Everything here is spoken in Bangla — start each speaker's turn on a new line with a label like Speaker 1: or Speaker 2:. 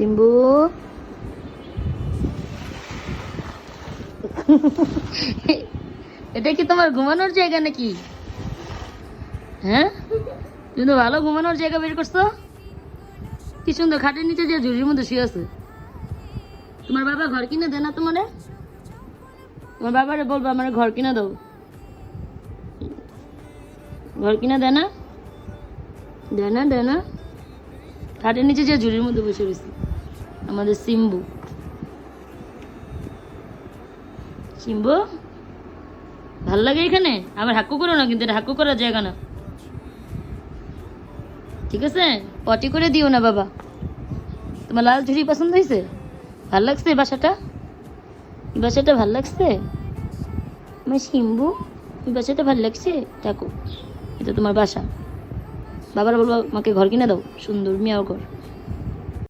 Speaker 1: সিম্বু এটা কি তোমার ঘুমানোর জায়গা নাকি? হ্যাঁ, কিন্তু ভালো ঘুমানোর জায়গা বের করছো। কি সুন্দর খাটের নিচে যে ঝুড়ির মধ্যে শুয়ে আছে। তোমার বাবা ঘর কিনে দেয় না তোমারে? তোমার বাবারে বলবো আমার ঘর কিনে দাও। ঘর কিনে দেয় না? দেয় না, দেয় না। খাটের নিচে যে ঝুড়ির মধ্যে বসে রয়েছে আমাদের সিম্বু। সিম্বু ভাল লাগে এখানে? আবার হাক্কু করো না, কিন্তু এটা হাক্কু করার জায়গা না, ঠিক আছে? পটি করে দিও না বাবা। তোমার লাল ঝুড়ি পছন্দ হয়েছে? ভাল লাগছে বাসাটা? এই বাসাটা ভাল লাগছে আমার সিম্বু? এই বাসাটা ভাল লাগছে? দেখো, এটা তোমার বাসা। বাবার বলবো আমাকে ঘর কিনে দাও, সুন্দর মিয়াও ঘর।